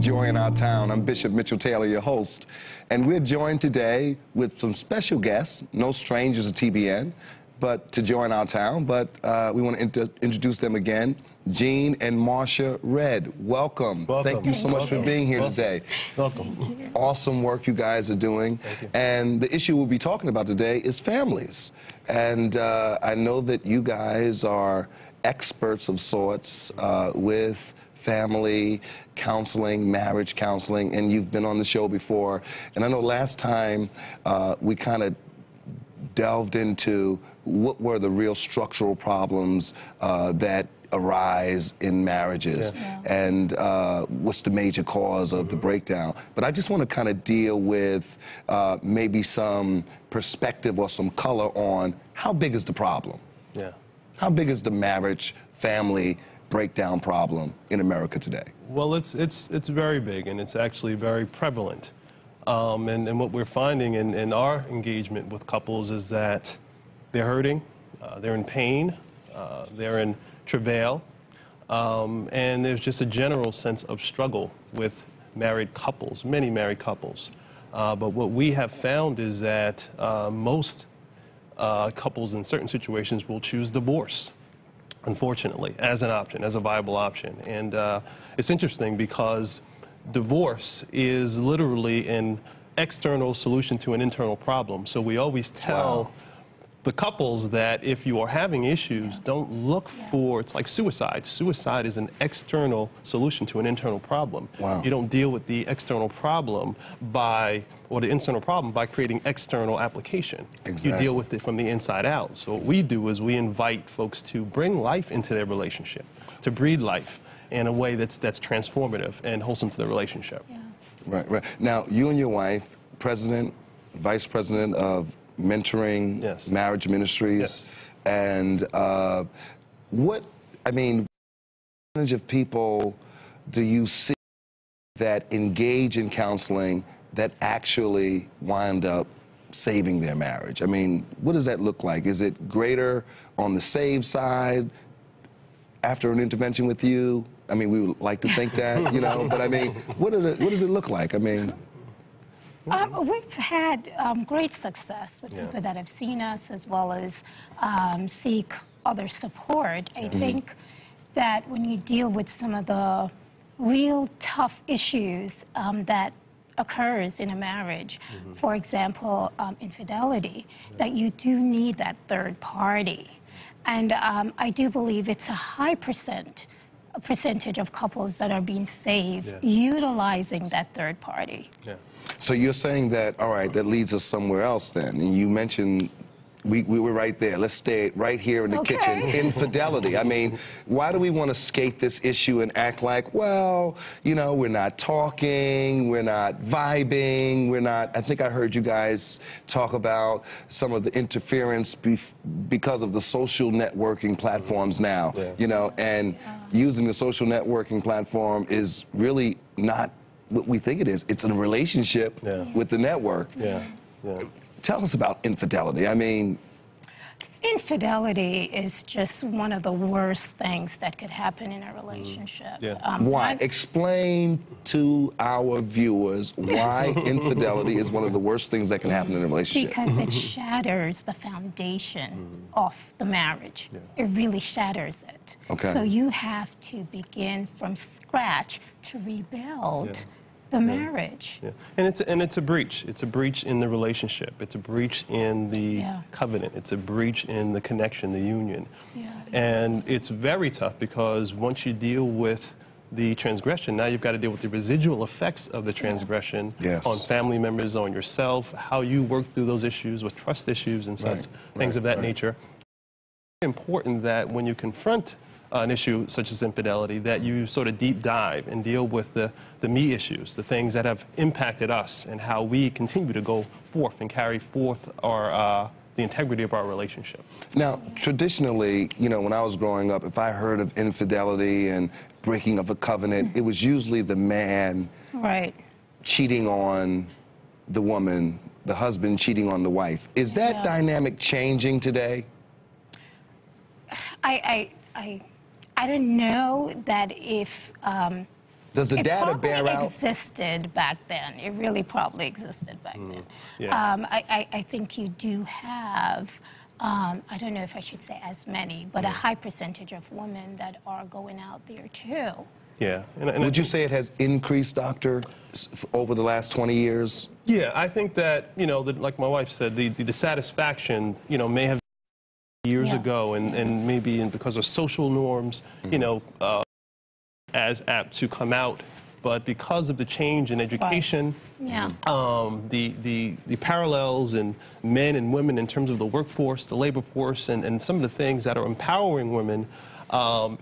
Joy in Our Town. I'm Bishop Mitchell Taylor, your host, and we're joined today with some special guests, no strangers to TBN, but to Joy in Our Town, but we want to introduce them again. Gene and Marsha Red, welcome. Thank you so much for being here today. Welcome. Awesome work you guys are doing. Thank you. And the issue we'll be talking about today is families. And I know that you guys are experts of sorts with family counseling, marriage counseling, and you've been on the show before. And I know last time we kind of delved into what were the real structural problems that arise in marriages, and what's the major cause of the breakdown. But I just want to kind of deal with maybe some perspective or some color on how big is the problem? Yeah. How big is the marriage, family breakdown problem in America today? Well, it's very big, and it's actually very prevalent. And what we're finding in our engagement with couples is that they're hurting, they're in pain, they're in travail, and there's just a general sense of struggle with married couples, many married couples. But what we have found is that most couples in certain situations will choose divorce, unfortunately, as an option, as a viable option. And it's interesting because divorce is literally an external solution to an internal problem. So we always tell the couples that if you are having issues, don't look for, it's like suicide. Suicide is an external solution to an internal problem. You don't deal with the external problem or the internal problem by creating external application. You deal with it from the inside out. So what we do is we invite folks to bring life into their relationship, to breathe life in a way that's transformative and wholesome to the relationship. Right. Now, you and your wife, president, vice president of Mentoring Marriage Ministries, and what percentage of people do you see that engage in counseling that actually wind up saving their marriage? I mean, what does that look like? Is it greater on the save side after an intervention with you? I mean, we would like to think that, you know, but I mean, what does it look like? I mean, we've had great success with people that have seen us, as well as seek other support. I think that when you deal with some of the real tough issues that occurs in a marriage, for example, infidelity, that you do need that third party. And I do believe it's a high percentage of couples that are being saved utilizing that third party. So you're saying that, all right, that leads us somewhere else then. And you mentioned, we were right there. Let's stay right here in the kitchen. Infidelity. I mean, why do we want to skate this issue and act like, well, you know, we're not talking, we're not vibing, we're not... I think I heard you guys talk about some of the interference because of the social networking platforms now, you know, and using the social networking platform is really not what we think it is. It's a relationship with the network. Tell us about infidelity. I mean... Infidelity is just one of the worst things that could happen in a relationship. Why? Explain to our viewers why infidelity is one of the worst things that can happen in a relationship. Because it shatters the foundation of the marriage. It really shatters it. So you have to begin from scratch to rebuild the marriage. And it's a breach. It's a breach in the relationship. It's a breach in the covenant. It's a breach in the connection, the union. And it's very tough because once you deal with the transgression, now you've got to deal with the residual effects of the transgression on family members, on yourself, how you work through those issues with trust issues and such things of that nature. It's important that when you confront an issue such as infidelity, that you sort of deep dive and deal with the me issues, the things that have impacted us and how we continue to go forth and carry forth our the integrity of our relationship. Now, traditionally, you know, when I was growing up, if I heard of infidelity and breaking of a covenant, it was usually the man cheating on the woman, the husband cheating on the wife. Is that dynamic changing today? I don't know that if Does the data bear out? It existed back then. It really probably existed back then. Yeah. I think you do have, I don't know if I should say as many, but a high percentage of women that are going out there too. Yeah. Would you say it has increased, Doctor, over the last 20 years? Yeah, I think that, you know, like my wife said, the dissatisfaction, you know, may have been years ago, and maybe because of social norms, you know, as apt to come out, but because of the change in education, the parallels in men and women in terms of the workforce, the labor force, and some of the things that are empowering women,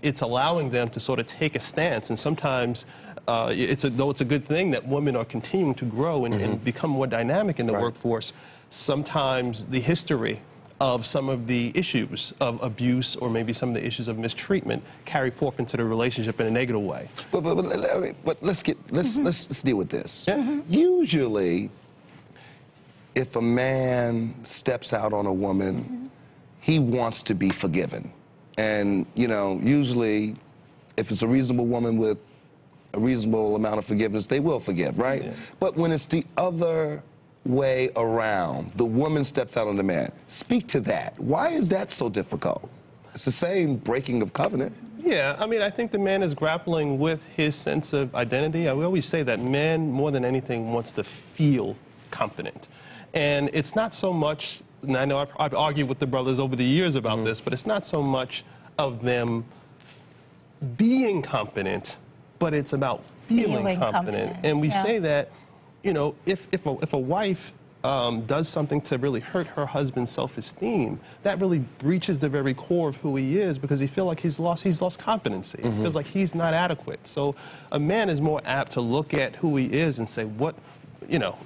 it's allowing them to sort of take a stance. And sometimes, though it's a good thing that women are continuing to grow and become more dynamic in the workforce, sometimes the history of some of the issues of abuse or maybe some of the issues of mistreatment carry forth into the relationship in a negative way. But let's deal with this. Yeah. Usually, if a man steps out on a woman, he wants to be forgiven. And, you know, usually, if it's a reasonable woman with a reasonable amount of forgiveness, they will forgive, right? Yeah. But when it's the other way around, the woman steps out on the man. Speak to that. Why is that so difficult? It's the same breaking of covenant. Yeah, I mean, I think the man is grappling with his sense of identity. We always say that man, more than anything, wants to feel confident. And it's not so much, and I know I've argued with the brothers over the years about this, but it's not so much of them being confident, but it's about feeling confident. And we say that, you know, if a wife does something to really hurt her husband's self-esteem, that really breaches the very core of who he is, because he feels like he's lost competency. He feels like he's not adequate. So a man is more apt to look at who he is and say, what, you know,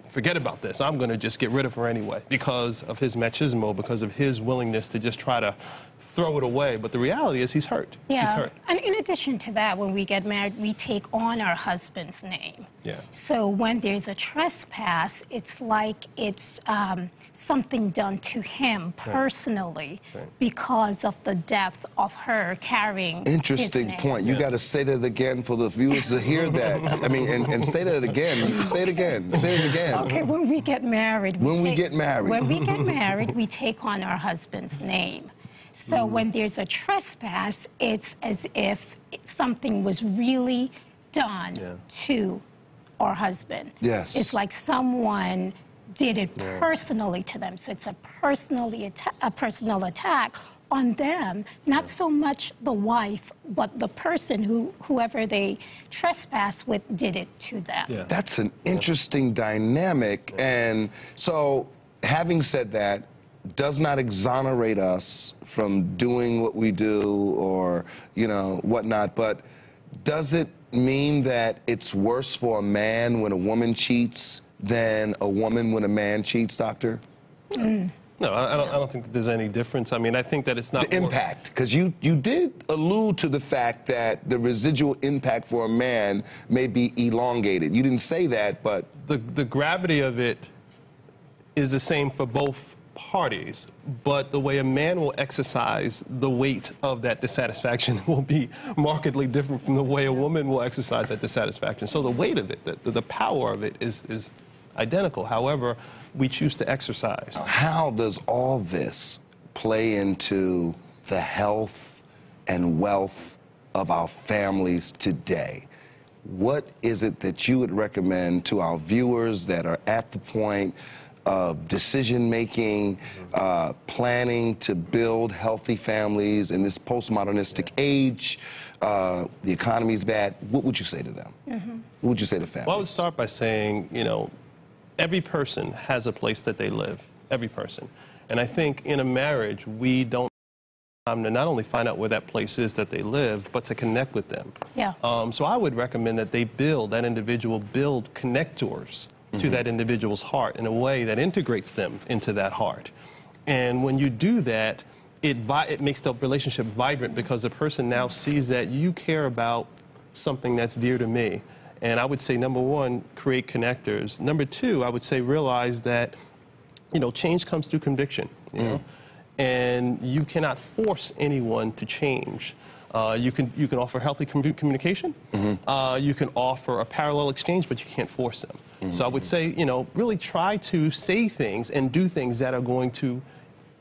forget about this. I'm going to just get rid of her anyway because of his machismo, because of his willingness to just try to throw it away. But the reality is he's hurt. Yeah. He's hurt. And in addition to that, when we get married, we take on our husband's name. Yeah. So when there's a trespass, it's like it's something done to him personally because of the depth of her carrying Interesting his name. point. You got to say that again for the viewers to hear that. I mean, and say that again. Say it again. Say it again. Okay, when we get married. When we get married, we take on our husband's name. So when there's a trespass, it's as if something was really done to our husband. Yes. It's like someone did it personally to them. So it's a personal attack on them, not so much the wife, but the person whoever they trespass with did it to them. Yeah. That's an interesting dynamic. And so, having said that, does not exonerate us from doing what we do or, you know, whatnot, but does it mean that it's worse for a man when a woman cheats than a woman when a man cheats, Doctor? No, I don't think that there's any difference. I mean, I think that it's not... The impact, because you did allude to the fact that the residual impact for a man may be elongated. You didn't say that, but... The gravity of it is the same for both parties, but the way a man will exercise the weight of that dissatisfaction will be markedly different from the way a woman will exercise that dissatisfaction. So the weight of it, the power of it is identical. However, we choose to exercise. How does all this play into the health and wealth of our families today? What is it that you would recommend to our viewers that are at the point of decision-making, planning to build healthy families in this postmodernistic age? The economy's bad. What would you say to them? What would you say to families? Well, I would start by saying, you know, every person has a place that they live, every person. And I think in a marriage, we don't have time to not only find out where that place is that they live, but to connect with them. Yeah. So I would recommend that that individual build connectors to that individual's heart in a way that integrates them into that heart. And when you do that, it makes the relationship vibrant because the person now sees that you care about something that's dear to me. And I would say, number one, create connectors. Number two, I would say realize that, you know, change comes through conviction, you know, and you cannot force anyone to change. You can offer healthy communication. You can offer a parallel exchange, but you can't force them. So I would say, you know, really try to say things and do things that are going to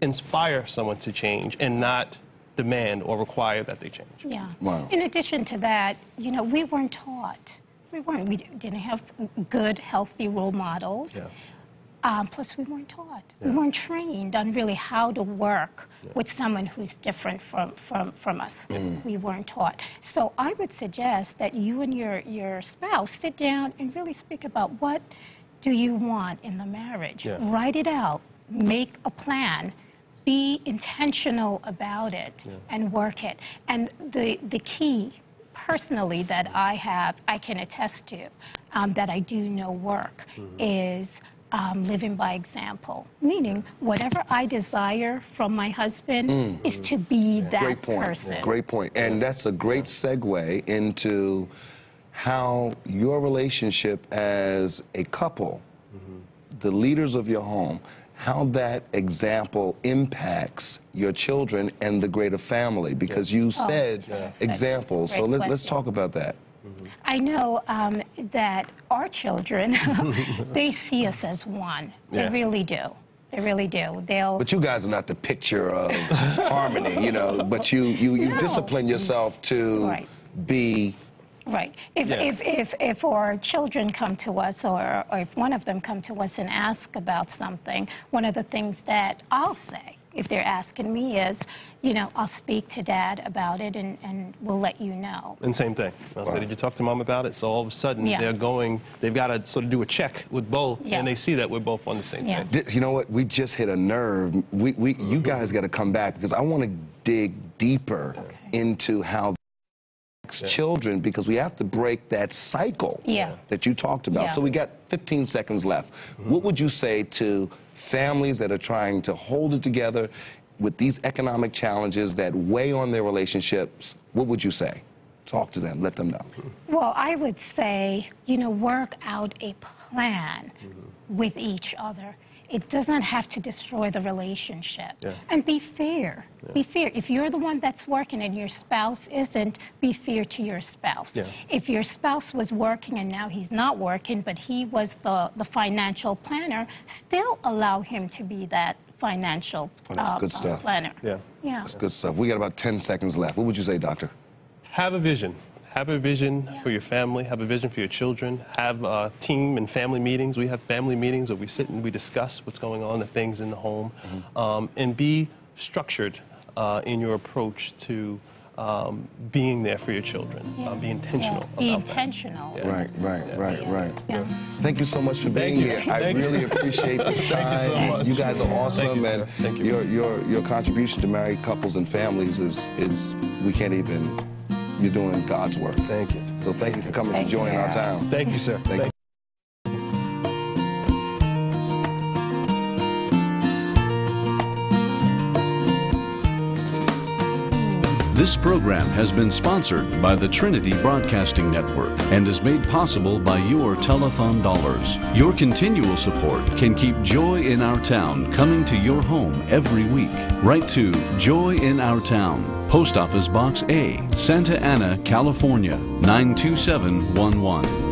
inspire someone to change and not demand or require that they change. Yeah. Wow. In addition to that, you know, we weren't taught. We didn't have good, healthy role models. Yeah. Plus, we weren't taught. We weren't trained on really how to work with someone who's different from us. We weren't taught. So I would suggest that you and your spouse sit down and really speak about what do you want in the marriage. Write it out. Make a plan. Be intentional about it and work it. And the key, personally, that I can attest to, that I do know work, is living by example. Meaning, whatever I desire from my husband is to be that Great point. person. Great point. And that's a great segue into how your relationship as a couple, the leaders of your home, how that example impacts your children and the greater family, because you said example. So let's talk about that. I know that our children, they see us as one. They really do. They really do. But you guys are not the picture of harmony, you know, but you discipline yourself to be... Right. If our children come to us, or if one of them come to us and ask about something, one of the things that I'll say, if they're asking me, is, you know, I'll speak to Dad about it and we'll let you know. And same thing. I'll say, did you talk to Mom about it? So all of a sudden, they've got to sort of do a check with both, and they see that we're both on the same page. You know what? We just hit a nerve. You guys got to come back, because I want to dig deeper into how children, because we have to break that cycle that you talked about. So we got 15 seconds left. What would you say to families that are trying to hold it together with these economic challenges that weigh on their relationships? What would you say? Talk to them, let them know. Well, I would say, you know, work out a plan with each other. It doesn't have to destroy the relationship. And be fair. Be fair. If you're the one that's working and your spouse isn't, be fair to your spouse. If your spouse was working and now he's not working, but he was the financial planner, still allow him to be that financial good stuff. planner. That's good stuff. We got about 10 seconds left. What would you say, Doctor? Have a vision. Have a vision for your family, have a vision for your children, have team and family meetings. We have family meetings where we sit and we discuss what's going on, the things in the home, and be structured in your approach to being there for your children. Be intentional about Be intentional. that. Right. Thank you so much for being here. I really appreciate this time. Thank you so much. You guys are awesome, Thank you, and your contribution to married couples and families is we can't even... You're doing God's work. Thank you. So thank you for coming and joining our town. Thank you, sir. Thank you. This program has been sponsored by the Trinity Broadcasting Network and is made possible by your telethon dollars. Your continual support can keep Joy in Our Town coming to your home every week. Write to Joy in Our Town, Post Office Box A, Santa Ana, California, 92711.